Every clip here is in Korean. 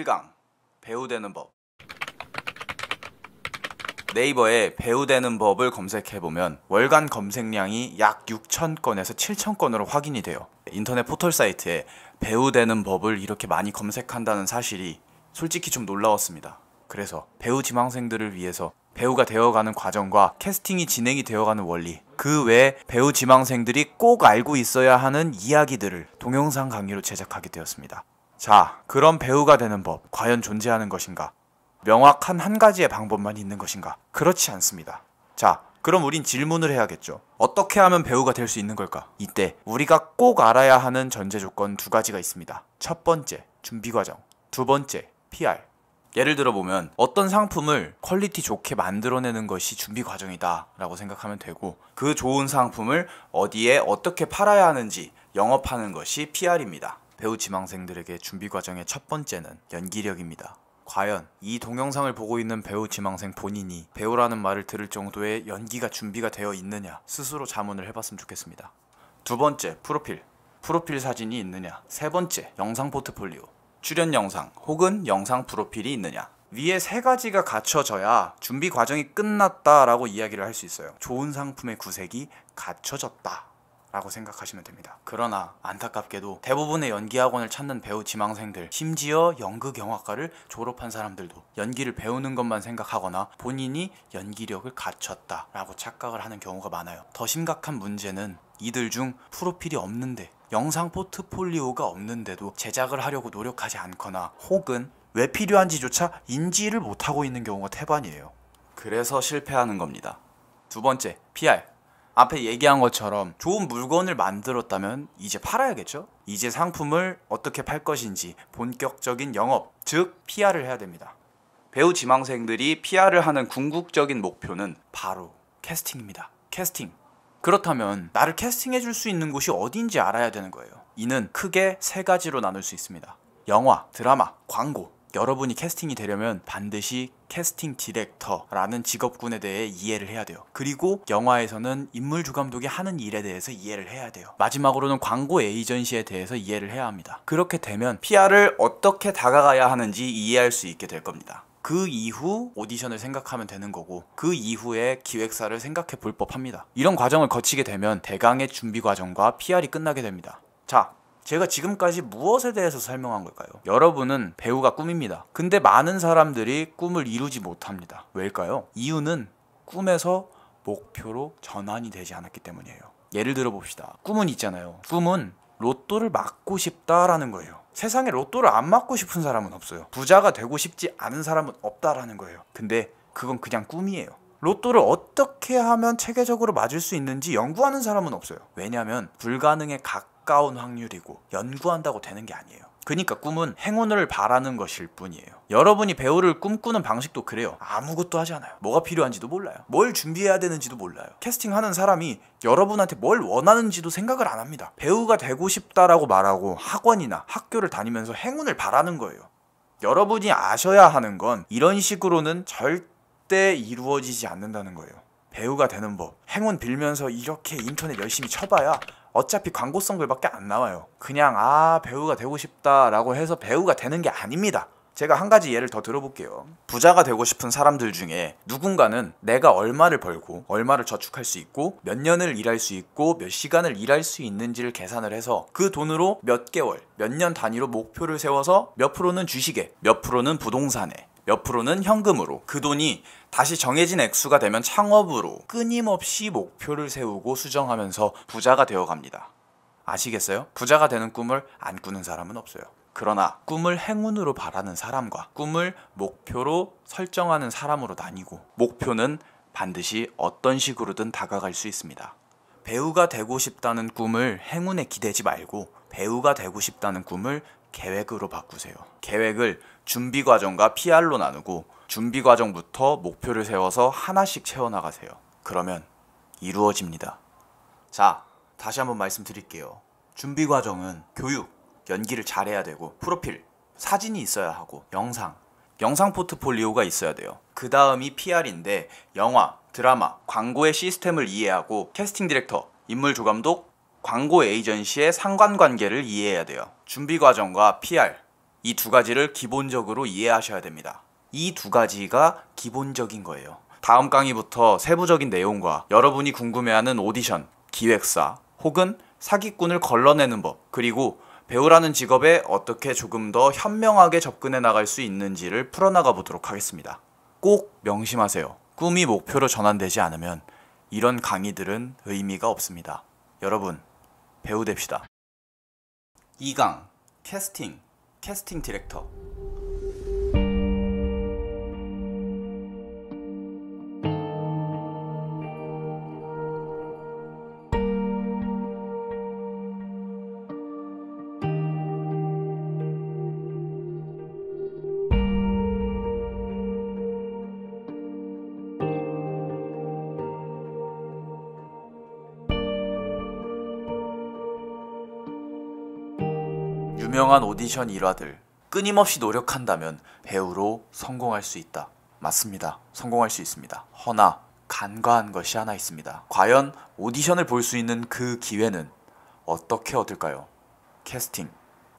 1강 배우 되는 법. 네이버에 배우 되는 법을 검색해보면 월간 검색량이 약 6,000건에서 7,000건으로 확인이 돼요. 인터넷 포털 사이트에 배우 되는 법을 이렇게 많이 검색한다는 사실이 솔직히 좀 놀라웠습니다. 그래서 배우 지망생들을 위해서 배우가 되어가는 과정과 캐스팅이 진행이 되어가는 원리, 그 외에 배우 지망생들이 꼭 알고 있어야 하는 이야기들을 동영상 강의로 제작하게 되었습니다. 자, 그럼 배우가 되는 법, 과연 존재하는 것인가? 명확한 한 가지의 방법만 있는 것인가? 그렇지 않습니다. 자, 그럼 우린 질문을 해야겠죠. 어떻게 하면 배우가 될 수 있는 걸까? 이때 우리가 꼭 알아야 하는 전제 조건 두 가지가 있습니다. 첫 번째, 준비 과정. 두 번째, PR. 예를 들어보면 어떤 상품을 퀄리티 좋게 만들어내는 것이 준비 과정이다 라고 생각하면 되고, 그 좋은 상품을 어디에 어떻게 팔아야 하는지 영업하는 것이 PR입니다. 배우 지망생들에게 준비 과정의 첫 번째는 연기력입니다. 과연 이 동영상을 보고 있는 배우 지망생 본인이 배우라는 말을 들을 정도의 연기가 준비가 되어 있느냐, 스스로 자문을 해봤으면 좋겠습니다. 두 번째, 프로필 사진이 있느냐. 세 번째, 영상 포트폴리오, 출연 영상 혹은 영상 프로필이 있느냐. 위에 세 가지가 갖춰져야 준비 과정이 끝났다라고 이야기를 할 수 있어요. 좋은 상품의 구색이 갖춰졌다 라고 생각하시면 됩니다. 그러나 안타깝게도 대부분의 연기학원을 찾는 배우 지망생들, 심지어 연극영화과를 졸업한 사람들도 연기를 배우는 것만 생각하거나 본인이 연기력을 갖췄다 라고 착각을 하는 경우가 많아요. 더 심각한 문제는 이들 중 프로필이 없는데, 영상 포트폴리오가 없는데도 제작을 하려고 노력하지 않거나 혹은 왜 필요한지조차 인지를 못하고 있는 경우가 태반이에요. 그래서 실패하는 겁니다. 두 번째, PR. 앞에 얘기한 것처럼 좋은 물건을 만들었다면 이제 팔아야겠죠? 이제 상품을 어떻게 팔 것인지 본격적인 영업, 즉 PR을 해야 됩니다. 배우 지망생들이 PR을 하는 궁극적인 목표는 바로 캐스팅입니다. 캐스팅. 그렇다면 나를 캐스팅해줄 수 있는 곳이 어딘지 알아야 되는 거예요. 이는 크게 세 가지로 나눌 수 있습니다. 영화, 드라마, 광고. 여러분이 캐스팅이 되려면 반드시 캐스팅 디렉터라는 직업군에 대해 이해를 해야 돼요. 그리고 영화에서는 인물 주감독이 하는 일에 대해서 이해를 해야 돼요. 마지막으로는 광고 에이전시에 대해서 이해를 해야 합니다. 그렇게 되면 PR을 어떻게 다가가야 하는지 이해할 수 있게 될 겁니다. 그 이후 오디션을 생각하면 되는 거고, 그 이후에 기획사를 생각해 볼 법합니다. 이런 과정을 거치게 되면 대강의 준비 과정과 PR이 끝나게 됩니다. 자, 제가 지금까지 무엇에 대해서 설명한 걸까요? 여러분은 배우가 꿈입니다. 근데 많은 사람들이 꿈을 이루지 못합니다. 왜일까요? 이유는 꿈에서 목표로 전환이 되지 않았기 때문이에요. 예를 들어 봅시다. 꿈은 있잖아요. 꿈은 로또를 맞고 싶다라는 거예요. 세상에 로또를 안 맞고 싶은 사람은 없어요. 부자가 되고 싶지 않은 사람은 없다라는 거예요. 근데 그건 그냥 꿈이에요. 로또를 어떻게 하면 체계적으로 맞을 수 있는지 연구하는 사람은 없어요. 왜냐하면 불가능에 가까운 확률이고 연구한다고 되는 게 아니에요. 그러니까 꿈은 행운을 바라는 것일 뿐이에요. 여러분이 배우를 꿈꾸는 방식도 그래요. 아무것도 하지 않아요. 뭐가 필요한지도 몰라요. 뭘 준비해야 되는지도 몰라요. 캐스팅하는 사람이 여러분한테 뭘 원하는지도 생각을 안 합니다. 배우가 되고 싶다라고 말하고 학원이나 학교를 다니면서 행운을 바라는 거예요. 여러분이 아셔야 하는 건 이런 식으로는 절대 이루어지지 않는다는 거예요. 배우가 되는 법, 행운 빌면서 이렇게 인터넷 열심히 쳐봐야 어차피 광고성 글밖에 안 나와요. 그냥 배우가 되고 싶다 라고 해서 배우가 되는 게 아닙니다. 제가 한 가지 예를 더 들어볼게요. 부자가 되고 싶은 사람들 중에 누군가는 내가 얼마를 벌고 얼마를 저축할 수 있고 몇 년을 일할 수 있고 몇 시간을 일할 수 있는지를 계산을 해서 그 돈으로 몇 개월, 몇 년 단위로 목표를 세워서 몇 프로는 주식에, 몇 프로는 부동산에, 몇 프로는 현금으로, 그 돈이 다시 정해진 액수가 되면 창업으로 끊임없이 목표를 세우고 수정하면서 부자가 되어갑니다. 아시겠어요? 부자가 되는 꿈을 안 꾸는 사람은 없어요. 그러나 꿈을 행운으로 바라는 사람과 꿈을 목표로 설정하는 사람으로 나뉘고, 목표는 반드시 어떤 식으로든 다가갈 수 있습니다. 배우가 되고 싶다는 꿈을 행운에 기대지 말고 배우가 되고 싶다는 꿈을 계획으로 바꾸세요. 계획을 준비 과정과 PR로 나누고 준비 과정부터 목표를 세워서 하나씩 채워나가세요. 그러면 이루어집니다. 자, 다시 한번 말씀드릴게요. 준비 과정은 교육, 연기를 잘해야 되고, 프로필, 사진이 있어야 하고, 영상 포트폴리오가 있어야 돼요. 그 다음이 PR인데 영화, 드라마, 광고의 시스템을 이해하고 캐스팅 디렉터, 인물 조감독, 광고 에이전시의 상관관계를 이해해야 돼요. 준비 과정과 PR, 이 두 가지를 기본적으로 이해하셔야 됩니다. 이 두 가지가 기본적인 거예요. 다음 강의부터 세부적인 내용과 여러분이 궁금해하는 오디션, 기획사 혹은 사기꾼을 걸러내는 법, 그리고 배우라는 직업에 어떻게 조금 더 현명하게 접근해 나갈 수 있는지를 풀어나가 보도록 하겠습니다. 꼭 명심하세요. 꿈이 목표로 전환되지 않으면 이런 강의들은 의미가 없습니다. 여러분, 배우 됩시다. 2강 캐스팅 디렉터. 유명한 오디션 일화들, 끊임없이 노력한다면 배우로 성공할 수 있다. 맞습니다. 성공할 수 있습니다. 허나 간과한 것이 하나 있습니다. 과연 오디션을 볼 수 있는 그 기회는 어떻게 얻을까요? 캐스팅.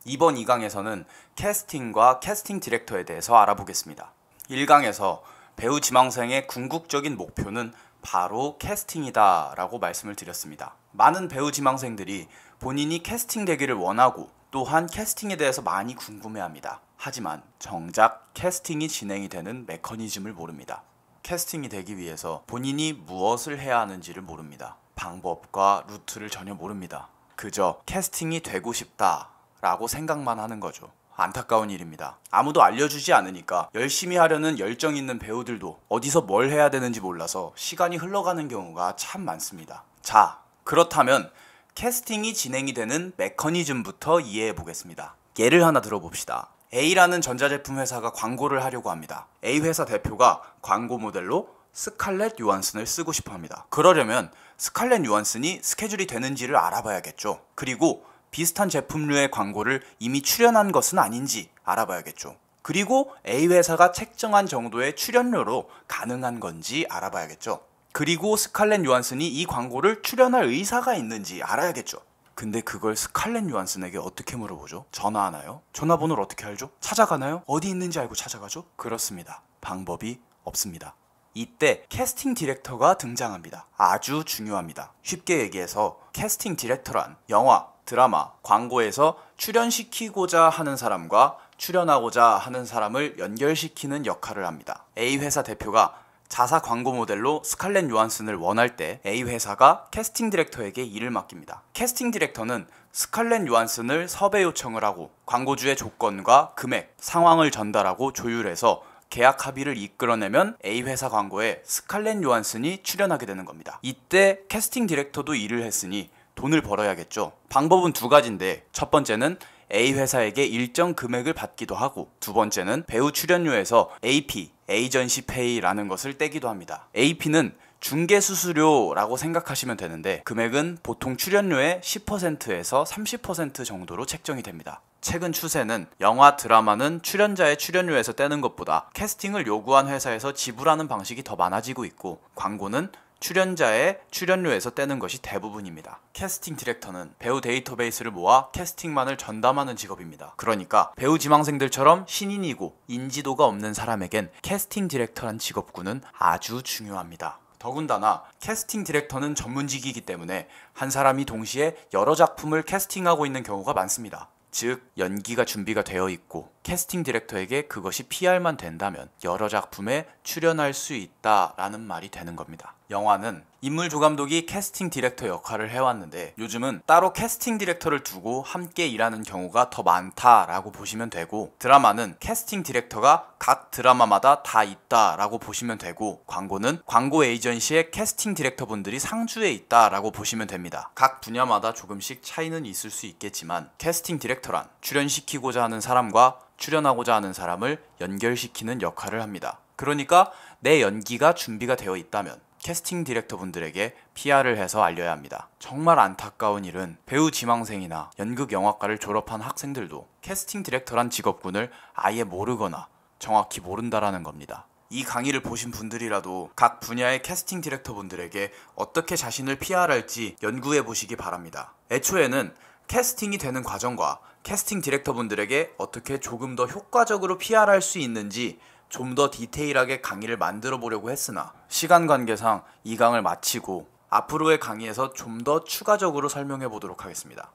이번 2강에서는 캐스팅과 캐스팅 디렉터에 대해서 알아보겠습니다. 1강에서 배우 지망생의 궁극적인 목표는 바로 캐스팅이다 라고 말씀을 드렸습니다. 많은 배우 지망생들이 본인이 캐스팅 되기를 원하고 또한 캐스팅에 대해서 많이 궁금해합니다. 하지만 정작 캐스팅이 진행이 되는 메커니즘을 모릅니다. 캐스팅이 되기 위해서 본인이 무엇을 해야 하는지를 모릅니다. 방법과 루트를 전혀 모릅니다. 그저 캐스팅이 되고 싶다 라고 생각만 하는 거죠. 안타까운 일입니다. 아무도 알려주지 않으니까 열심히 하려는 열정 있는 배우들도 어디서 뭘 해야 되는지 몰라서 시간이 흘러가는 경우가 참 많습니다. 자, 그렇다면 캐스팅이 진행이 되는 메커니즘부터 이해해 보겠습니다. 예를 하나 들어봅시다. A라는 전자제품 회사가 광고를 하려고 합니다. A 회사 대표가 광고 모델로 스칼렛 요한슨을 쓰고 싶어 합니다. 그러려면 스칼렛 요한슨이 스케줄이 되는지를 알아봐야겠죠. 그리고 비슷한 제품류의 광고를 이미 출연한 것은 아닌지 알아봐야겠죠. 그리고 A 회사가 책정한 정도의 출연료로 가능한 건지 알아봐야겠죠. 그리고 스칼렛 요한슨이 이 광고를 출연할 의사가 있는지 알아야겠죠. 근데 그걸 스칼렛 요한슨에게 어떻게 물어보죠? 전화하나요? 전화번호를 어떻게 알죠? 찾아가나요? 어디 있는지 알고 찾아가죠? 그렇습니다. 방법이 없습니다. 이때 캐스팅 디렉터가 등장합니다. 아주 중요합니다. 쉽게 얘기해서 캐스팅 디렉터란 영화, 드라마, 광고에서 출연시키고자 하는 사람과 출연하고자 하는 사람을 연결시키는 역할을 합니다. A 회사 대표가 자사 광고 모델로 스칼렛 요한슨을 원할 때 A 회사가 캐스팅 디렉터에게 일을 맡깁니다. 캐스팅 디렉터는 스칼렛 요한슨을 섭외 요청을 하고 광고주의 조건과 금액, 상황을 전달하고 조율해서 계약 합의를 이끌어내면 A 회사 광고에 스칼렛 요한슨이 출연하게 되는 겁니다. 이때 캐스팅 디렉터도 일을 했으니 돈을 벌어야겠죠. 방법은 두 가지인데 첫 번째는 A 회사에게 일정 금액을 받기도 하고 두 번째는 배우 출연료에서 AP, 에이전시 페이라는 것을 떼기도 합니다. AP는 중개 수수료라고 생각하시면 되는데 금액은 보통 출연료의 10%에서 30% 정도로 책정이 됩니다. 최근 추세는 영화, 드라마는 출연자의 출연료에서 떼는 것보다 캐스팅을 요구한 회사에서 지불하는 방식이 더 많아지고 있고 광고는 출연자의 출연료에서 떼는 것이 대부분입니다. 캐스팅 디렉터는 배우 데이터베이스를 모아 캐스팅만을 전담하는 직업입니다. 그러니까 배우 지망생들처럼 신인이고 인지도가 없는 사람에겐 캐스팅 디렉터란 직업군은 아주 중요합니다. 더군다나 캐스팅 디렉터는 전문직이기 때문에 한 사람이 동시에 여러 작품을 캐스팅하고 있는 경우가 많습니다. 즉 연기가 준비가 되어 있고 캐스팅 디렉터에게 그것이 PR만 된다면 여러 작품에 출연할 수 있다라는 말이 되는 겁니다. 영화는 인물 조감독이 캐스팅 디렉터 역할을 해왔는데 요즘은 따로 캐스팅 디렉터를 두고 함께 일하는 경우가 더 많다라고 보시면 되고 드라마는 캐스팅 디렉터가 각 드라마마다 다 있다라고 보시면 되고 광고는 광고 에이전시의 캐스팅 디렉터 분들이 상주에 있다라고 보시면 됩니다. 각 분야마다 조금씩 차이는 있을 수 있겠지만 캐스팅 디렉터란 출연시키고자 하는 사람과 출연하고자 하는 사람을 연결시키는 역할을 합니다. 그러니까 내 연기가 준비가 되어 있다면 캐스팅 디렉터 분들에게 PR을 해서 알려야 합니다. 정말 안타까운 일은 배우 지망생이나 연극 영화과를 졸업한 학생들도 캐스팅 디렉터란 직업군을 아예 모르거나 정확히 모른다라는 겁니다. 이 강의를 보신 분들이라도 각 분야의 캐스팅 디렉터 분들에게 어떻게 자신을 PR할지 연구해 보시기 바랍니다. 애초에는 캐스팅이 되는 과정과 캐스팅 디렉터분들에게 어떻게 조금 더 효과적으로 PR할 수 있는지 좀 더 디테일하게 강의를 만들어 보려고 했으나 시간 관계상 이 강을 마치고 앞으로의 강의에서 좀 더 추가적으로 설명해 보도록 하겠습니다.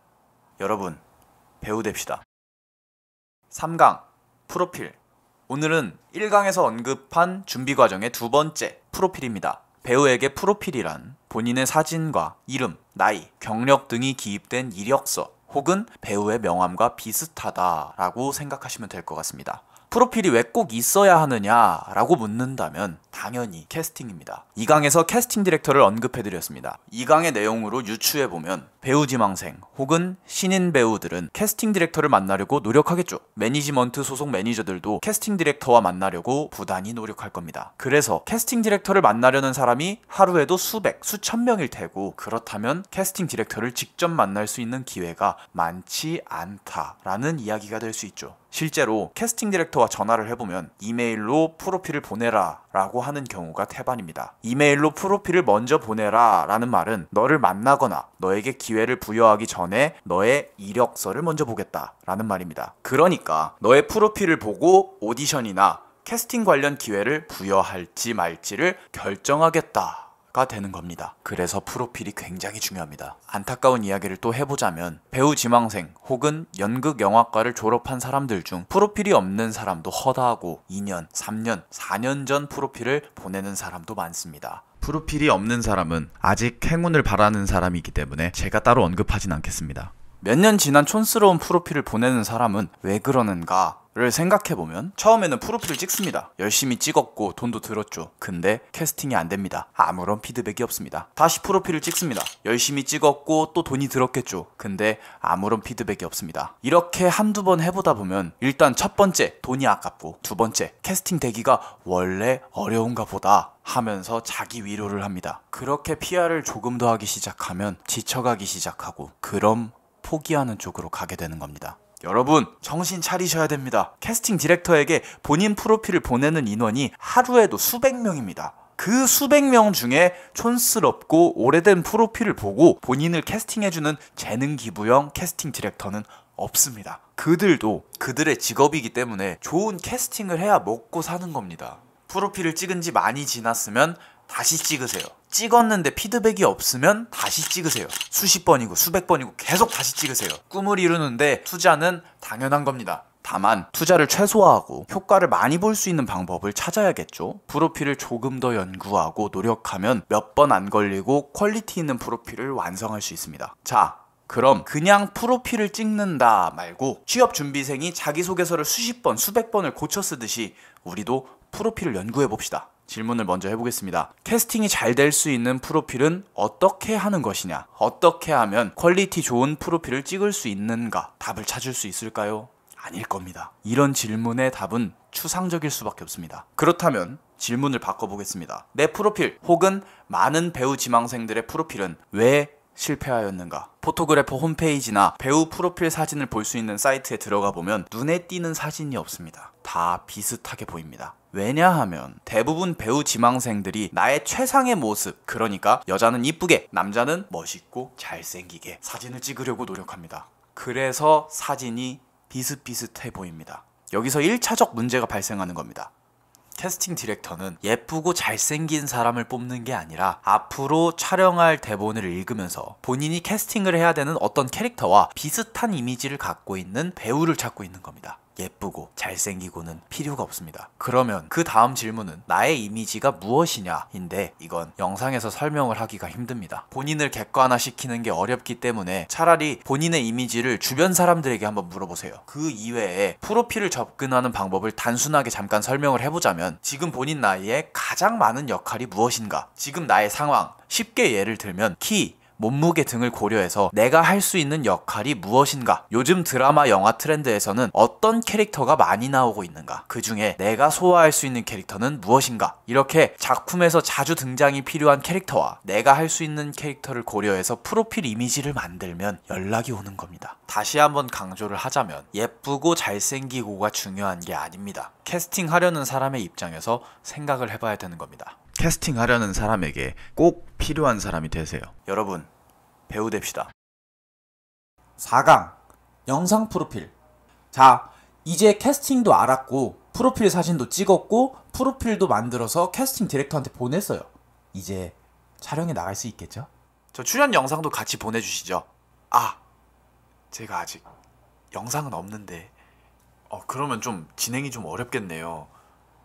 여러분, 배우 됩시다. 3강 프로필. 오늘은 1강에서 언급한 준비 과정의 두 번째 프로필입니다. 배우에게 프로필이란 본인의 사진과 이름, 나이, 경력 등이 기입된 이력서 혹은 배우의 명함과 비슷하다라고 생각하시면 될 것 같습니다. 프로필이 왜 꼭 있어야 하느냐라고 묻는다면 당연히 캐스팅입니다. 2강에서 캐스팅 디렉터를 언급해드렸습니다. 2강의 내용으로 유추해보면 배우 지망생 혹은 신인 배우들은 캐스팅 디렉터를 만나려고 노력하겠죠. 매니지먼트 소속 매니저들도 캐스팅 디렉터와 만나려고 부단히 노력할 겁니다. 그래서 캐스팅 디렉터를 만나려는 사람이 하루에도 수백, 수천 명일 테고, 그렇다면 캐스팅 디렉터를 직접 만날 수 있는 기회가 많지 않다라는 이야기가 될 수 있죠. 실제로 캐스팅 디렉터와 전화를 해보면 이메일로 프로필을 보내라 라고 하는 경우가 태반입니다. 이메일로 프로필을 먼저 보내라 라는 말은 너를 만나거나 너에게 기회를 부여하기 전에 너의 이력서를 먼저 보겠다 라는 말입니다. 그러니까 너의 프로필을 보고 오디션이나 캐스팅 관련 기회를 부여할지 말지를 결정하겠다 가 되는 겁니다. 그래서 프로필이 굉장히 중요합니다. 안타까운 이야기를 또 해보자면 배우 지망생 혹은 연극 영화과를 졸업한 사람들 중 프로필이 없는 사람도 허다하고 2년, 3년, 4년 전 프로필을 보내는 사람도 많습니다. 프로필이 없는 사람은 아직 행운을 바라는 사람이기 때문에 제가 따로 언급하진 않겠습니다. 몇 년 지난 촌스러운 프로필을 보내는 사람은 왜 그러는가 를 생각해보면 처음에는 프로필을 찍습니다. 열심히 찍었고 돈도 들었죠. 근데 캐스팅이 안됩니다. 아무런 피드백이 없습니다. 다시 프로필을 찍습니다. 열심히 찍었고 또 돈이 들었겠죠. 근데 아무런 피드백이 없습니다. 이렇게 한두 번 해보다 보면 일단 첫 번째 돈이 아깝고, 두 번째 캐스팅 되기가 원래 어려운가 보다 하면서 자기 위로를 합니다. 그렇게 PR을 조금 더 하기 시작하면 지쳐가기 시작하고, 그럼 포기하는 쪽으로 가게 되는 겁니다. 여러분, 정신 차리셔야 됩니다. 캐스팅 디렉터에게 본인 프로필을 보내는 인원이 하루에도 수백 명입니다. 그 수백 명 중에 촌스럽고 오래된 프로필을 보고 본인을 캐스팅해주는 재능 기부형 캐스팅 디렉터는 없습니다. 그들도 그들의 직업이기 때문에 좋은 캐스팅을 해야 먹고 사는 겁니다. 프로필을 찍은 지 많이 지났으면 다시 찍으세요. 찍었는데 피드백이 없으면 다시 찍으세요. 수십 번이고 수백 번이고 계속 다시 찍으세요. 꿈을 이루는데 투자는 당연한 겁니다. 다만 투자를 최소화하고 효과를 많이 볼 수 있는 방법을 찾아야겠죠. 프로필을 조금 더 연구하고 노력하면 몇 번 안 걸리고 퀄리티 있는 프로필을 완성할 수 있습니다. 자, 그럼 그냥 프로필을 찍는다 말고 취업준비생이 자기소개서를 수십 번, 수백 번을 고쳐 쓰듯이 우리도 프로필을 연구해 봅시다. 질문을 먼저 해보겠습니다. 캐스팅이 잘 될 수 있는 프로필은 어떻게 하는 것이냐? 어떻게 하면 퀄리티 좋은 프로필을 찍을 수 있는가? 답을 찾을 수 있을까요? 아닐 겁니다. 이런 질문의 답은 추상적일 수밖에 없습니다. 그렇다면 질문을 바꿔보겠습니다. 내 프로필 혹은 많은 배우 지망생들의 프로필은 왜 실패하였는가? 포토그래퍼 홈페이지나 배우 프로필 사진을 볼 수 있는 사이트에 들어가 보면 눈에 띄는 사진이 없습니다. 다 비슷하게 보입니다. 왜냐하면 대부분 배우 지망생들이 나의 최상의 모습, 그러니까 여자는 이쁘게, 남자는 멋있고 잘생기게 사진을 찍으려고 노력합니다. 그래서 사진이 비슷비슷해 보입니다. 여기서 1차적 문제가 발생하는 겁니다. 캐스팅 디렉터는 예쁘고 잘생긴 사람을 뽑는 게 아니라 앞으로 촬영할 대본을 읽으면서 본인이 캐스팅을 해야 되는 어떤 캐릭터와 비슷한 이미지를 갖고 있는 배우를 찾고 있는 겁니다. 예쁘고 잘생기고는 필요가 없습니다. 그러면 그 다음 질문은 나의 이미지가 무엇이냐인데, 이건 영상에서 설명을 하기가 힘듭니다. 본인을 객관화시키는 게 어렵기 때문에 차라리 본인의 이미지를 주변 사람들에게 한번 물어보세요. 그 이외에 프로필을 접근하는 방법을 단순하게 잠깐 설명을 해보자면, 지금 본인 나이에 가장 많은 역할이 무엇인가? 지금 나의 상황, 쉽게 예를 들면 키, 몸무게 등을 고려해서 내가 할 수 있는 역할이 무엇인가? 요즘 드라마 영화 트렌드에서는 어떤 캐릭터가 많이 나오고 있는가? 그 중에 내가 소화할 수 있는 캐릭터는 무엇인가? 이렇게 작품에서 자주 등장이 필요한 캐릭터와 내가 할 수 있는 캐릭터를 고려해서 프로필 이미지를 만들면 연락이 오는 겁니다. 다시 한번 강조를 하자면 예쁘고 잘생기고가 중요한 게 아닙니다. 캐스팅하려는 사람의 입장에서 생각을 해봐야 되는 겁니다. 캐스팅하려는 사람에게 꼭 필요한 사람이 되세요. 여러분, 배우 됩시다. 4강 영상 프로필. 자, 이제 캐스팅도 알았고 프로필 사진도 찍었고 프로필도 만들어서 캐스팅 디렉터한테 보냈어요. 이제 촬영에 나갈 수 있겠죠? 저 출연 영상도 같이 보내주시죠. 제가 아직 영상은 없는데 그러면 좀 진행이 좀 어렵겠네요.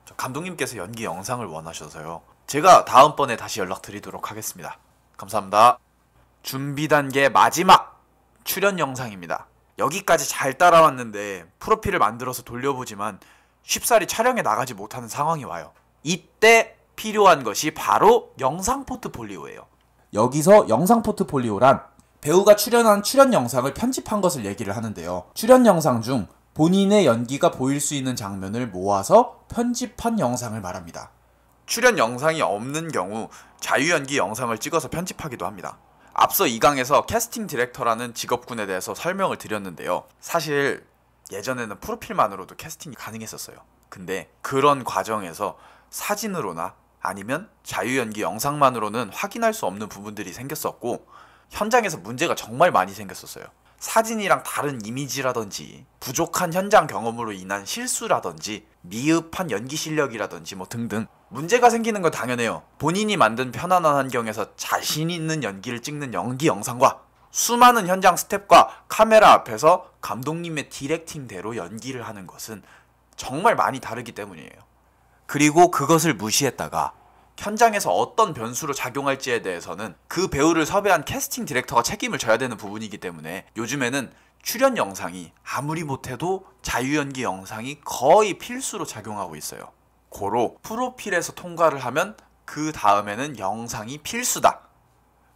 저 감독님께서 연기 영상을 원하셔서요. 제가 다음번에 다시 연락드리도록 하겠습니다. 감사합니다. 준비 단계 마지막 출연 영상입니다. 여기까지 잘 따라왔는데 프로필을 만들어서 돌려보지만 쉽사리 촬영에 나가지 못하는 상황이 와요. 이때 필요한 것이 바로 영상 포트폴리오예요. 여기서 영상 포트폴리오란 배우가 출연한 출연 영상을 편집한 것을 얘기를 하는데요. 출연 영상 중 본인의 연기가 보일 수 있는 장면을 모아서 편집한 영상을 말합니다. 출연 영상이 없는 경우 자유연기 영상을 찍어서 편집하기도 합니다. 앞서 2강에서 캐스팅 디렉터라는 직업군에 대해서 설명을 드렸는데요. 사실 예전에는 프로필만으로도 캐스팅이 가능했었어요. 근데 그런 과정에서 사진으로나 아니면 자유연기 영상만으로는 확인할 수 없는 부분들이 생겼었고 현장에서 문제가 정말 많이 생겼었어요. 사진이랑 다른 이미지라든지 부족한 현장 경험으로 인한 실수라든지 미흡한 연기 실력이라든지 등등 문제가 생기는 건 당연해요. 본인이 만든 편안한 환경에서 자신 있는 연기를 찍는 연기 영상과 수많은 현장 스텝과 카메라 앞에서 감독님의 디렉팅대로 연기를 하는 것은 정말 많이 다르기 때문이에요. 그리고 그것을 무시했다가 현장에서 어떤 변수로 작용할지에 대해서는 그 배우를 섭외한 캐스팅 디렉터가 책임을 져야 되는 부분이기 때문에 요즘에는 출연 영상이 아무리 못해도 자유연기 영상이 거의 필수로 작용하고 있어요. 고로 프로필에서 통과를 하면 그 다음에는 영상이 필수다.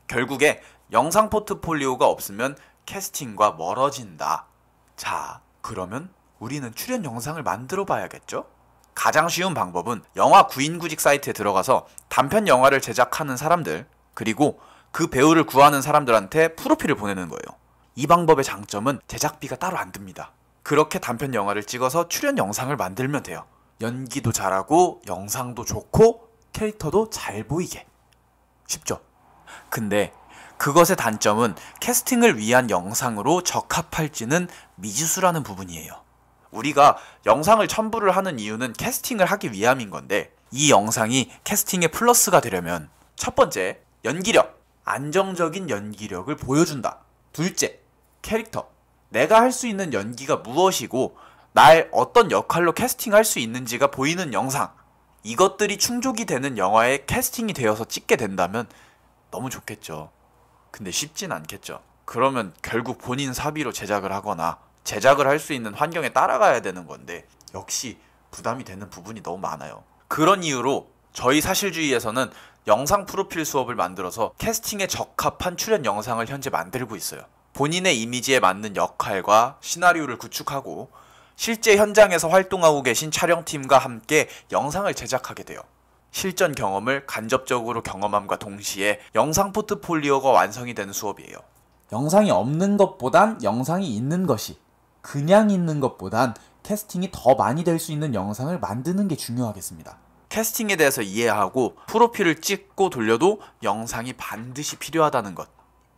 결국에 영상 포트폴리오가 없으면 캐스팅과 멀어진다. 자, 그러면 우리는 출연 영상을 만들어 봐야겠죠? 가장 쉬운 방법은 영화 구인구직 사이트에 들어가서 단편 영화를 제작하는 사람들 그리고 그 배우를 구하는 사람들한테 프로필을 보내는 거예요. 이 방법의 장점은 제작비가 따로 안 듭니다. 그렇게 단편 영화를 찍어서 출연 영상을 만들면 돼요. 연기도 잘하고 영상도 좋고 캐릭터도 잘 보이게. 쉽죠? 근데 그것의 단점은 캐스팅을 위한 영상으로 적합할지는 미지수라는 부분이에요. 우리가 영상을 첨부를 하는 이유는 캐스팅을 하기 위함인 건데 이 영상이 캐스팅의 플러스가 되려면 첫 번째, 연기력, 안정적인 연기력을 보여준다. 둘째, 캐릭터, 내가 할 수 있는 연기가 무엇이고 날 어떤 역할로 캐스팅할 수 있는지가 보이는 영상. 이것들이 충족이 되는 영화에 캐스팅이 되어서 찍게 된다면 너무 좋겠죠. 근데 쉽진 않겠죠. 그러면 결국 본인 사비로 제작을 하거나 제작을 할 수 있는 환경에 따라가야 되는 건데 역시 부담이 되는 부분이 너무 많아요. 그런 이유로 저희 사실주의에서는 영상 프로필 수업을 만들어서 캐스팅에 적합한 출연 영상을 현재 만들고 있어요. 본인의 이미지에 맞는 역할과 시나리오를 구축하고 실제 현장에서 활동하고 계신 촬영팀과 함께 영상을 제작하게 돼요. 실전 경험을 간접적으로 경험함과 동시에 영상 포트폴리오가 완성이 되는 수업이에요. 영상이 없는 것보단 영상이 있는 것이, 그냥 있는 것보단 캐스팅이 더 많이 될 수 있는 영상을 만드는 게 중요하겠습니다. 캐스팅에 대해서 이해하고 프로필을 찍고 돌려도 영상이 반드시 필요하다는 것.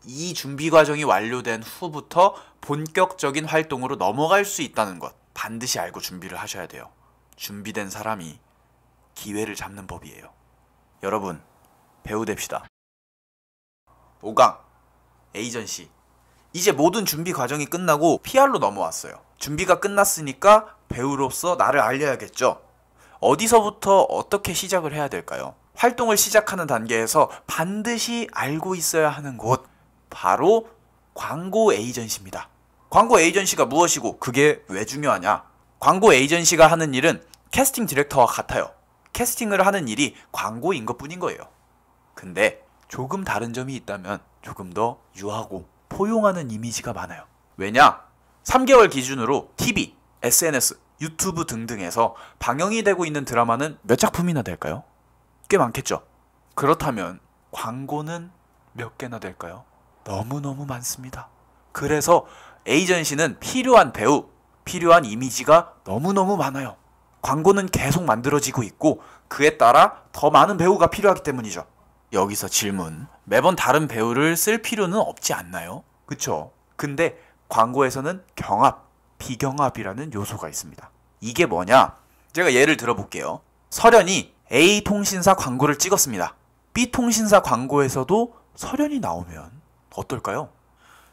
이 준비 과정이 완료된 후부터 본격적인 활동으로 넘어갈 수 있다는 것. 반드시 알고 준비를 하셔야 돼요. 준비된 사람이 기회를 잡는 법이에요. 여러분, 배우 됩시다. 5강 에이전시. 이제 모든 준비 과정이 끝나고 PR로 넘어왔어요. 준비가 끝났으니까 배우로서 나를 알려야겠죠. 어디서부터 어떻게 시작을 해야 될까요? 활동을 시작하는 단계에서 반드시 알고 있어야 하는 곳, 바로 광고 에이전시입니다. 광고 에이전시가 무엇이고 그게 왜 중요하냐? 광고 에이전시가 하는 일은 캐스팅 디렉터와 같아요. 캐스팅을 하는 일이 광고인 것뿐인 거예요. 근데 조금 다른 점이 있다면 조금 더 유하고 포용하는 이미지가 많아요. 왜냐? 3개월 기준으로 TV, SNS, 유튜브 등등에서 방영이 되고 있는 드라마는 몇 작품이나 될까요? 꽤 많겠죠? 그렇다면 광고는 몇 개나 될까요? 너무너무 많습니다. 그래서 에이전시는 필요한 배우, 필요한 이미지가 너무너무 많아요. 광고는 계속 만들어지고 있고 그에 따라 더 많은 배우가 필요하기 때문이죠. 여기서 질문. 매번 다른 배우를 쓸 필요는 없지 않나요? 그쵸? 근데 광고에서는 경합, 비경합이라는 요소가 있습니다. 이게 뭐냐? 제가 예를 들어볼게요. 설현이 A통신사 광고를 찍었습니다. B통신사 광고에서도 설현이 나오면 어떨까요?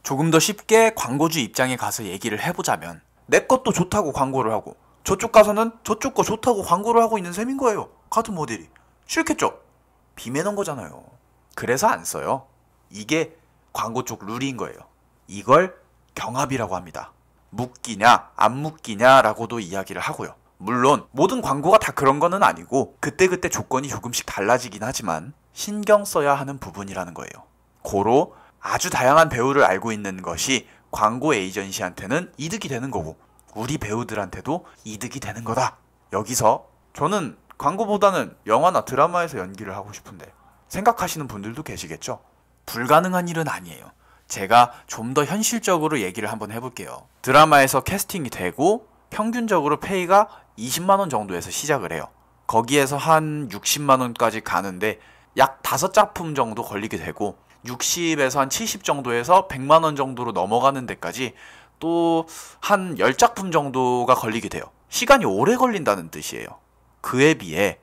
조금 더 쉽게 광고주 입장에 가서 얘기를 해보자면 내 것도 좋다고 광고를 하고 저쪽 가서는 저쪽 거 좋다고 광고를 하고 있는 셈인 거예요. 같은 모델이. 싫겠죠? 비매는 거잖아요. 그래서 안 써요. 이게 광고 쪽 룰인 거예요. 이걸 경합이라고 합니다. 묶이냐 안 묶이냐라고도 이야기를 하고요. 물론 모든 광고가 다 그런 거는 아니고 그때그때 조건이 조금씩 달라지긴 하지만 신경 써야 하는 부분이라는 거예요. 고로 아주 다양한 배우를 알고 있는 것이 광고 에이전시한테는 이득이 되는 거고 우리 배우들한테도 이득이 되는 거다. 여기서 저는 광고보다는 영화나 드라마에서 연기를 하고 싶은데 생각하시는 분들도 계시겠죠? 불가능한 일은 아니에요. 제가 좀 더 현실적으로 얘기를 한번 해볼게요. 드라마에서 캐스팅이 되고 평균적으로 페이가 20만원 정도에서 시작을 해요. 거기에서 한 60만원까지 가는데 약 5작품 정도 걸리게 되고 60에서 한 70 정도에서 100만원 정도로 넘어가는 데까지 또 한 10작품 정도가 걸리게 돼요. 시간이 오래 걸린다는 뜻이에요. 그에 비해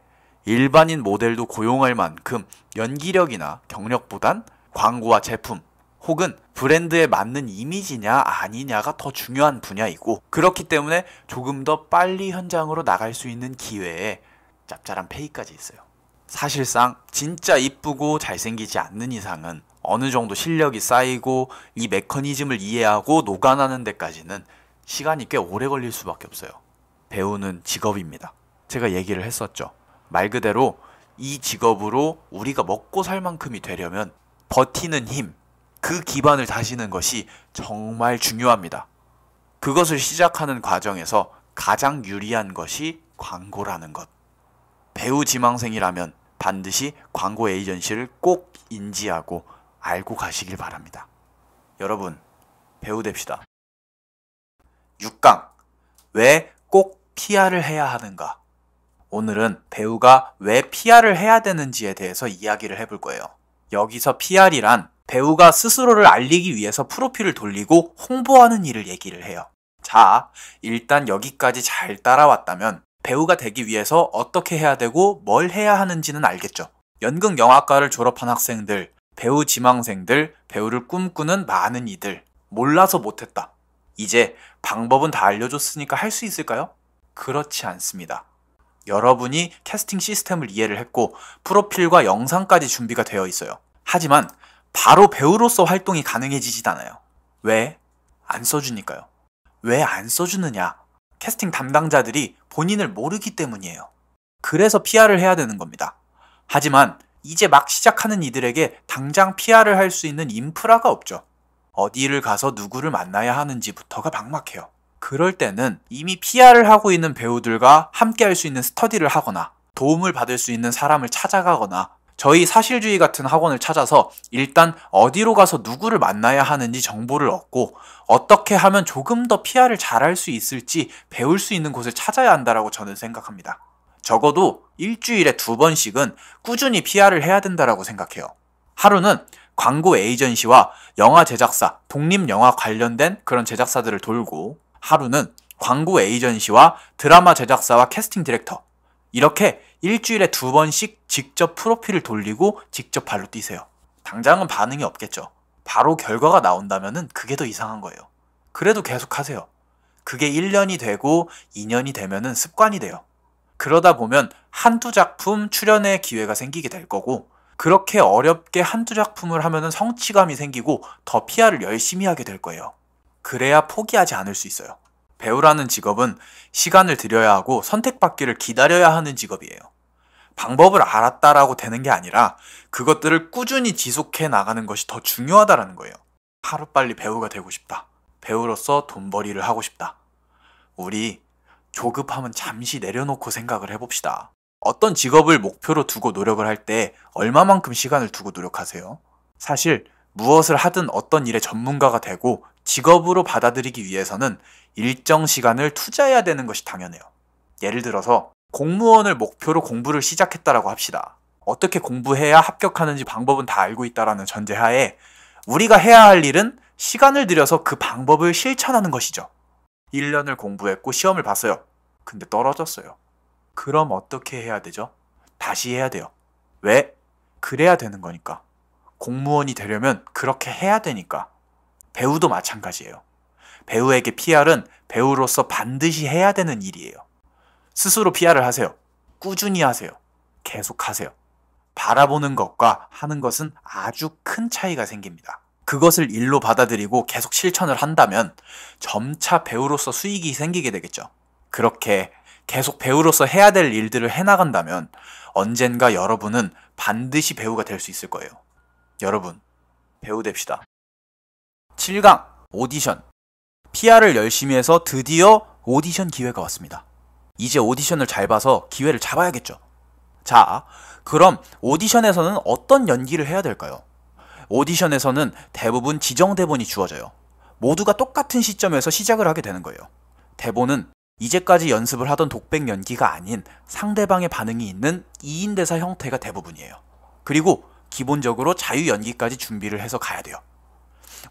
일반인 모델도 고용할 만큼 연기력이나 경력보단 광고와 제품 혹은 브랜드에 맞는 이미지냐 아니냐가 더 중요한 분야이고 그렇기 때문에 조금 더 빨리 현장으로 나갈 수 있는 기회에 짭짤한 페이까지 있어요. 사실상 진짜 이쁘고 잘생기지 않는 이상은 어느 정도 실력이 쌓이고 이 메커니즘을 이해하고 녹아나는 데까지는 시간이 꽤 오래 걸릴 수밖에 없어요. 배우는 직업입니다. 제가 얘기를 했었죠. 말 그대로 이 직업으로 우리가 먹고 살 만큼이 되려면 버티는 힘, 그 기반을 다지는 것이 정말 중요합니다. 그것을 시작하는 과정에서 가장 유리한 것이 광고라는 것. 배우 지망생이라면 반드시 광고 에이전시를 꼭 인지하고 알고 가시길 바랍니다. 여러분, 배우 됩시다. 6강, 왜 꼭 PR을 해야 하는가? 오늘은 배우가 왜 PR을 해야 되는지에 대해서 이야기를 해볼 거예요. 여기서 PR이란 배우가 스스로를 알리기 위해서 프로필을 돌리고 홍보하는 일을 얘기를 해요. 자, 일단 여기까지 잘 따라왔다면 배우가 되기 위해서 어떻게 해야 되고 뭘 해야 하는지는 알겠죠. 연극영화과를 졸업한 학생들, 배우 지망생들, 배우를 꿈꾸는 많은 이들, 몰라서 못했다. 이제 방법은 다 알려줬으니까 할 수 있을까요? 그렇지 않습니다. 여러분이 캐스팅 시스템을 이해를 했고 프로필과 영상까지 준비가 되어 있어요. 하지만 바로 배우로서 활동이 가능해지진 않아요. 왜? 안 써주니까요. 왜 안 써주느냐? 캐스팅 담당자들이 본인을 모르기 때문이에요. 그래서 PR을 해야 되는 겁니다. 하지만 이제 막 시작하는 이들에게 당장 PR을 할 수 있는 인프라가 없죠. 어디를 가서 누구를 만나야 하는지부터가 막막해요. 그럴 때는 이미 PR을 하고 있는 배우들과 함께 할 수 있는 스터디를 하거나 도움을 받을 수 있는 사람을 찾아가거나 저희 사실주의 같은 학원을 찾아서 일단 어디로 가서 누구를 만나야 하는지 정보를 얻고 어떻게 하면 조금 더 PR을 잘할 수 있을지 배울 수 있는 곳을 찾아야 한다라고 저는 생각합니다. 적어도 일주일에 2번씩은 꾸준히 PR을 해야 된다라고 생각해요. 하루는 광고 에이전시와 영화 제작사, 독립영화 관련된 그런 제작사들을 돌고 하루는 광고 에이전시와 드라마 제작사와 캐스팅 디렉터 이렇게 일주일에 2번씩 직접 프로필을 돌리고 직접 발로 뛰세요. 당장은 반응이 없겠죠. 바로 결과가 나온다면은 그게 더 이상한 거예요. 그래도 계속 하세요. 그게 1년이 되고 2년이 되면은 습관이 돼요. 그러다 보면 한두 작품 출연의 기회가 생기게 될 거고 그렇게 어렵게 한두 작품을 하면은 성취감이 생기고 더 PR을 열심히 하게 될 거예요. 그래야 포기하지 않을 수 있어요. 배우라는 직업은 시간을 들여야 하고 선택받기를 기다려야 하는 직업이에요. 방법을 알았다라고 되는 게 아니라 그것들을 꾸준히 지속해 나가는 것이 더 중요하다라는 거예요. 하루빨리 배우가 되고 싶다. 배우로서 돈벌이를 하고 싶다. 우리 조급함은 잠시 내려놓고 생각을 해봅시다. 어떤 직업을 목표로 두고 노력을 할 때 얼마만큼 시간을 두고 노력하세요? 사실 무엇을 하든 어떤 일의 전문가가 되고 직업으로 받아들이기 위해서는 일정 시간을 투자해야 되는 것이 당연해요. 예를 들어서 공무원을 목표로 공부를 시작했다라고 합시다. 어떻게 공부해야 합격하는지 방법은 다 알고 있다라는 전제하에 우리가 해야 할 일은 시간을 들여서 그 방법을 실천하는 것이죠. 1년을 공부했고 시험을 봤어요. 근데 떨어졌어요. 그럼 어떻게 해야 되죠? 다시 해야 돼요. 왜? 그래야 되는 거니까. 공무원이 되려면 그렇게 해야 되니까. 배우도 마찬가지예요. 배우에게 PR은 배우로서 반드시 해야 되는 일이에요. 스스로 PR을 하세요. 꾸준히 하세요. 계속 하세요. 바라보는 것과 하는 것은 아주 큰 차이가 생깁니다. 그것을 일로 받아들이고 계속 실천을 한다면 점차 배우로서 수익이 생기게 되겠죠. 그렇게 계속 배우로서 해야 될 일들을 해나간다면 언젠가 여러분은 반드시 배우가 될 수 있을 거예요. 여러분, 배우 됩시다. 7강 오디션. PR을 열심히 해서 드디어 오디션 기회가 왔습니다. 이제 오디션을 잘 봐서 기회를 잡아야겠죠. 자, 그럼 오디션에서는 어떤 연기를 해야 될까요? 오디션에서는 대부분 지정 대본이 주어져요. 모두가 똑같은 시점에서 시작을 하게 되는 거예요. 대본은 이제까지 연습을 하던 독백 연기가 아닌 상대방의 반응이 있는 2인 대사 형태가 대부분이에요. 그리고 기본적으로 자유 연기까지 준비를 해서 가야 돼요.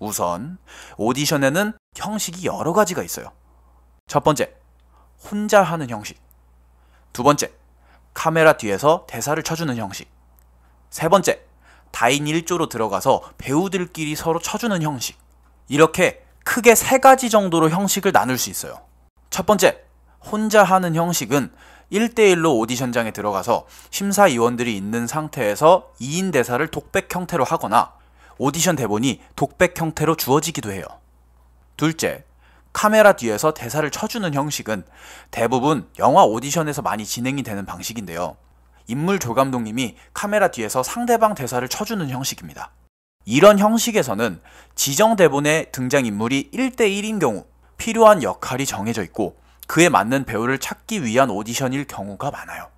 우선 오디션에는 형식이 여러 가지가 있어요. 첫 번째, 혼자 하는 형식. 두 번째, 카메라 뒤에서 대사를 쳐주는 형식. 세 번째, 다인 1조로 들어가서 배우들끼리 서로 쳐주는 형식. 이렇게 크게 3가지 정도로 형식을 나눌 수 있어요. 첫 번째, 혼자 하는 형식은 1대1로 오디션장에 들어가서 심사위원들이 있는 상태에서 2인 대사를 독백 형태로 하거나 오디션 대본이 독백 형태로 주어지기도 해요. 둘째, 카메라 뒤에서 대사를 쳐주는 형식은 대부분 영화 오디션에서 많이 진행이 되는 방식인데요. 인물 조감독님이 카메라 뒤에서 상대방 대사를 쳐주는 형식입니다. 이런 형식에서는 지정 대본의 등장인물이 1대1인 경우 필요한 역할이 정해져 있고 그에 맞는 배우를 찾기 위한 오디션일 경우가 많아요.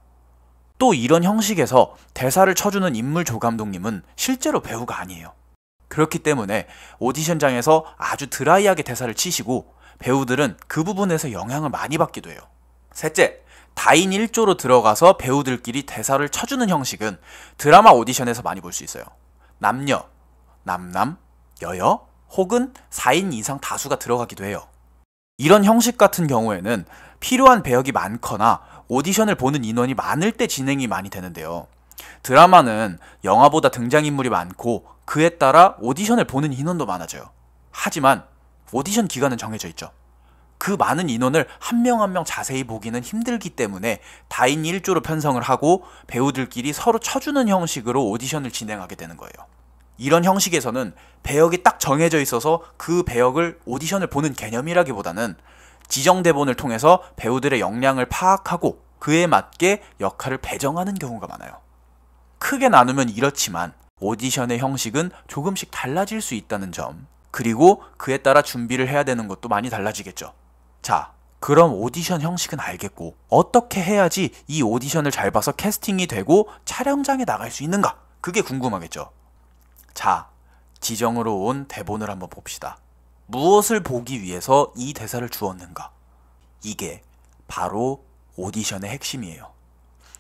또 이런 형식에서 대사를 쳐주는 인물 조감독님은 실제로 배우가 아니에요. 그렇기 때문에 오디션장에서 아주 드라이하게 대사를 치시고 배우들은 그 부분에서 영향을 많이 받기도 해요. 셋째, 다인 1조로 들어가서 배우들끼리 대사를 쳐주는 형식은 드라마 오디션에서 많이 볼 수 있어요. 남녀, 남남, 여여 혹은 4인 이상 다수가 들어가기도 해요. 이런 형식 같은 경우에는 필요한 배역이 많거나 오디션을 보는 인원이 많을 때 진행이 많이 되는데요. 드라마는 영화보다 등장인물이 많고 그에 따라 오디션을 보는 인원도 많아져요. 하지만 오디션 기간은 정해져 있죠. 그 많은 인원을 한 명 한 명 자세히 보기는 힘들기 때문에 다인 1조로 편성을 하고 배우들끼리 서로 쳐주는 형식으로 오디션을 진행하게 되는 거예요. 이런 형식에서는 배역이 딱 정해져 있어서 그 배역을 오디션을 보는 개념이라기보다는 지정 대본을 통해서 배우들의 역량을 파악하고 그에 맞게 역할을 배정하는 경우가 많아요. 크게 나누면 이렇지만 오디션의 형식은 조금씩 달라질 수 있다는 점, 그리고 그에 따라 준비를 해야 되는 것도 많이 달라지겠죠. 자, 그럼 오디션 형식은 알겠고 어떻게 해야지 이 오디션을 잘 봐서 캐스팅이 되고 촬영장에 나갈 수 있는가? 그게 궁금하겠죠. 자, 지정으로 온 대본을 한번 봅시다. 무엇을 보기 위해서 이 대사를 주었는가? 이게 바로 오디션의 핵심이에요.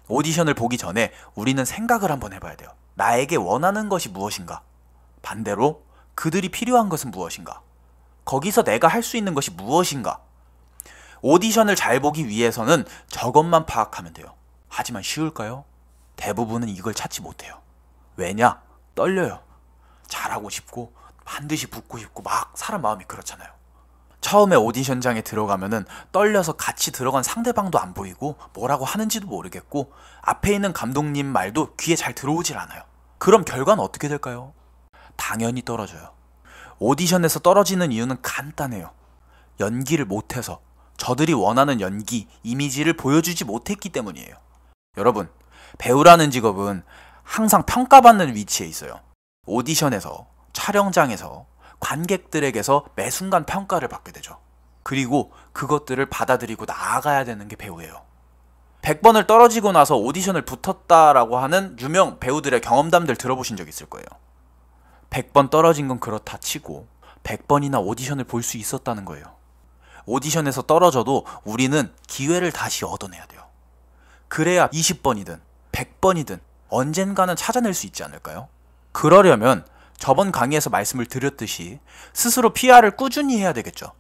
오디션을 보기 전에 우리는 생각을 한번 해봐야 돼요. 나에게 원하는 것이 무엇인가? 반대로 그들이 필요한 것은 무엇인가? 거기서 내가 할 수 있는 것이 무엇인가? 오디션을 잘 보기 위해서는 저것만 파악하면 돼요. 하지만 쉬울까요? 대부분은 이걸 찾지 못해요. 왜냐? 떨려요. 잘하고 싶고 반드시 붙고 싶고 막 사람 마음이 그렇잖아요. 처음에 오디션장에 들어가면은 떨려서 같이 들어간 상대방도 안 보이고 뭐라고 하는지도 모르겠고 앞에 있는 감독님 말도 귀에 잘 들어오질 않아요. 그럼 결과는 어떻게 될까요? 당연히 떨어져요. 오디션에서 떨어지는 이유는 간단해요. 연기를 못해서, 저들이 원하는 연기, 이미지를 보여주지 못했기 때문이에요. 여러분, 배우라는 직업은 항상 평가받는 위치에 있어요. 오디션에서, 촬영장에서, 관객들에게서 매 순간 평가를 받게 되죠. 그리고 그것들을 받아들이고 나아가야 되는 게 배우예요. 100번을 떨어지고 나서 오디션을 붙었다라고 하는 유명 배우들의 경험담들 들어보신 적 있을 거예요. 100번 떨어진 건 그렇다 치고 100번이나 오디션을 볼 수 있었다는 거예요. 오디션에서 떨어져도 우리는 기회를 다시 얻어내야 돼요. 그래야 20번이든 100번이든 언젠가는 찾아낼 수 있지 않을까요? 그러려면 저번 강의에서 말씀을 드렸듯이 스스로 PR을 꾸준히 해야 되겠죠.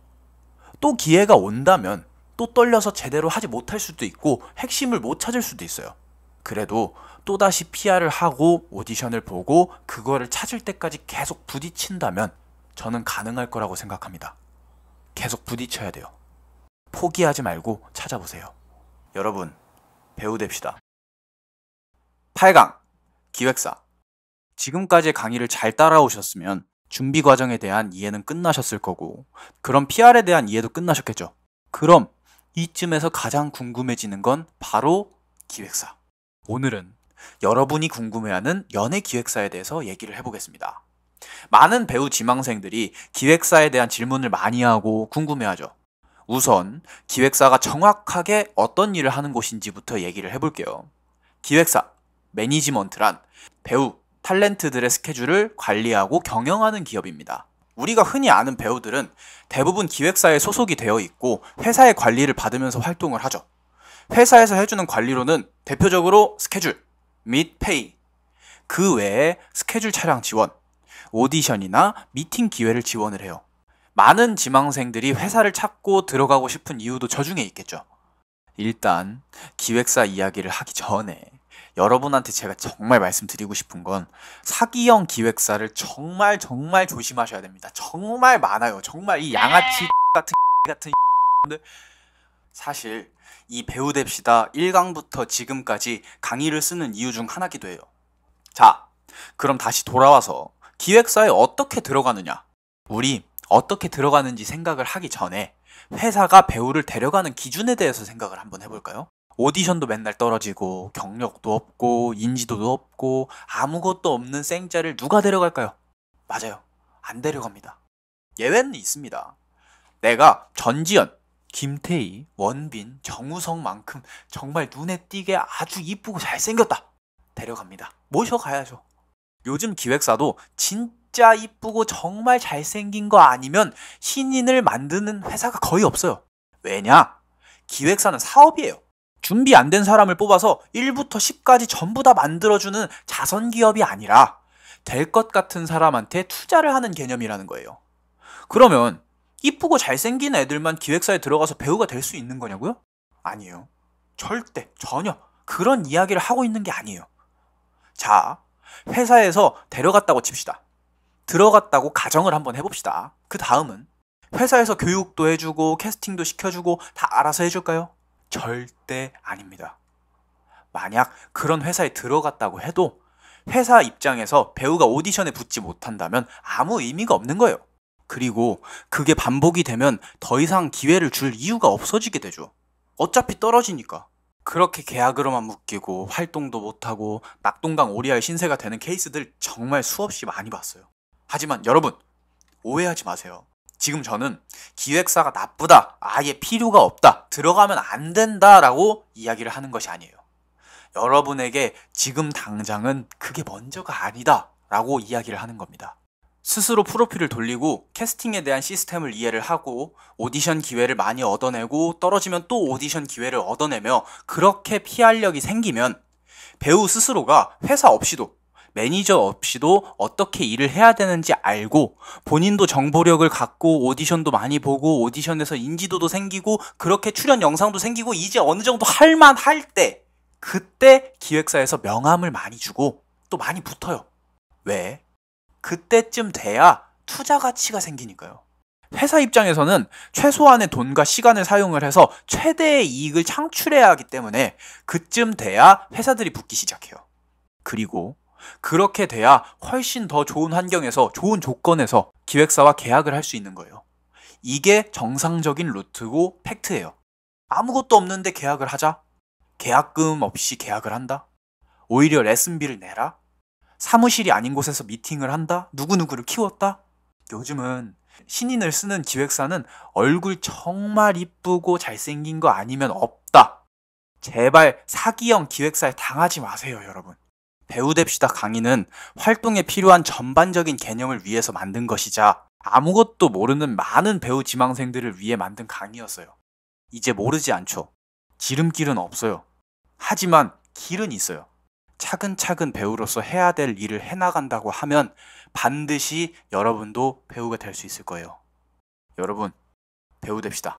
또 기회가 온다면 또 떨려서 제대로 하지 못할 수도 있고 핵심을 못 찾을 수도 있어요. 그래도 또다시 PR을 하고 오디션을 보고 그거를 찾을 때까지 계속 부딪힌다면 저는 가능할 거라고 생각합니다. 계속 부딪혀야 돼요. 포기하지 말고 찾아보세요. 여러분, 배우 됩시다. 8강, 기획사. 지금까지의 강의를 잘 따라오셨으면 준비 과정에 대한 이해는 끝나셨을 거고, 그럼 PR에 대한 이해도 끝나셨겠죠. 그럼 이쯤에서 가장 궁금해지는 건 바로 기획사. 오늘은 여러분이 궁금해하는 연예 기획사에 대해서 얘기를 해보겠습니다. 많은 배우 지망생들이 기획사에 대한 질문을 많이 하고 궁금해하죠. 우선 기획사가 정확하게 어떤 일을 하는 곳인지부터 얘기를 해볼게요. 기획사, 매니지먼트란 배우, 탤런트들의 스케줄을 관리하고 경영하는 기업입니다. 우리가 흔히 아는 배우들은 대부분 기획사에 소속이 되어 있고 회사의 관리를 받으면서 활동을 하죠. 회사에서 해주는 관리로는 대표적으로 스케줄 및 페이, 그 외에 스케줄 촬영 지원, 오디션이나 미팅 기회를 지원을 해요. 많은 지망생들이 회사를 찾고 들어가고 싶은 이유도 저 중에 있겠죠. 일단 기획사 이야기를 하기 전에 여러분한테 제가 정말 말씀드리고 싶은 건 사기형 기획사를 정말 조심하셔야 됩니다. 정말 많아요. 정말 이 양아치 같은 분들. 사실 이 배우 됩시다 1강부터 지금까지 강의를 쓰는 이유 중 하나기도 해요. 자, 그럼 다시 돌아와서 기획사에 어떻게 들어가느냐? 우리 어떻게 들어가는지 생각을 하기 전에 회사가 배우를 데려가는 기준에 대해서 생각을 한번 해볼까요? 오디션도 맨날 떨어지고 경력도 없고 인지도도 없고 아무것도 없는 생짜를 누가 데려갈까요? 맞아요. 안 데려갑니다. 예외는 있습니다. 내가 전지현, 김태희, 원빈, 정우성만큼 정말 눈에 띄게 아주 이쁘고 잘생겼다. 데려갑니다. 모셔가야죠. 요즘 기획사도 진짜 이쁘고 정말 잘생긴 거 아니면 신인을 만드는 회사가 거의 없어요. 왜냐? 기획사는 사업이에요. 준비 안 된 사람을 뽑아서 1부터 10까지 전부 다 만들어주는 자선기업이 아니라 될 것 같은 사람한테 투자를 하는 개념이라는 거예요. 그러면 이쁘고 잘생긴 애들만 기획사에 들어가서 배우가 될 수 있는 거냐고요? 아니에요. 절대, 전혀 그런 이야기를 하고 있는 게 아니에요. 자, 회사에서 데려갔다고 칩시다. 들어갔다고 가정을 한번 해봅시다. 그 다음은 회사에서 교육도 해주고 캐스팅도 시켜주고 다 알아서 해줄까요? 절대 아닙니다. 만약 그런 회사에 들어갔다고 해도 회사 입장에서 배우가 오디션에 붙지 못한다면 아무 의미가 없는 거예요. 그리고 그게 반복이 되면 더 이상 기회를 줄 이유가 없어지게 되죠. 어차피 떨어지니까. 그렇게 계약으로만 묶이고 활동도 못하고 낙동강 오리알 신세가 되는 케이스들 정말 수없이 많이 봤어요. 하지만 여러분, 오해하지 마세요. 지금 저는 기획사가 나쁘다, 아예 필요가 없다, 들어가면 안 된다라고 이야기를 하는 것이 아니에요. 여러분에게 지금 당장은 그게 먼저가 아니다 라고 이야기를 하는 겁니다. 스스로 프로필을 돌리고 캐스팅에 대한 시스템을 이해를 하고 오디션 기회를 많이 얻어내고 떨어지면 또 오디션 기회를 얻어내며 그렇게 PR력이 생기면 배우 스스로가 회사 없이도 매니저 없이도 어떻게 일을 해야 되는지 알고 본인도 정보력을 갖고 오디션도 많이 보고 오디션에서 인지도도 생기고 그렇게 출연 영상도 생기고 이제 어느 정도 할만할 때 그때 기획사에서 명함을 많이 주고 또 많이 붙어요. 왜? 그때쯤 돼야 투자 가치가 생기니까요. 회사 입장에서는 최소한의 돈과 시간을 사용을 해서 최대의 이익을 창출해야 하기 때문에 그쯤 돼야 회사들이 붙기 시작해요. 그리고 그렇게 돼야 훨씬 더 좋은 환경에서 좋은 조건에서 기획사와 계약을 할 수 있는 거예요. 이게 정상적인 루트고 팩트예요. 아무것도 없는데 계약을 하자? 계약금 없이 계약을 한다? 오히려 레슨비를 내라? 사무실이 아닌 곳에서 미팅을 한다? 누구누구를 키웠다? 요즘은 신인을 쓰는 기획사는 얼굴 정말 이쁘고 잘생긴 거 아니면 없다. 제발 사기형 기획사에 당하지 마세요, 여러분. 배우 됩시다 강의는 활동에 필요한 전반적인 개념을 위해서 만든 것이자 아무것도 모르는 많은 배우 지망생들을 위해 만든 강의였어요. 이제 모르지 않죠. 지름길은 없어요. 하지만 길은 있어요. 차근차근 배우로서 해야 될 일을 해나간다고 하면 반드시 여러분도 배우가 될 수 있을 거예요. 여러분, 배우 됩시다.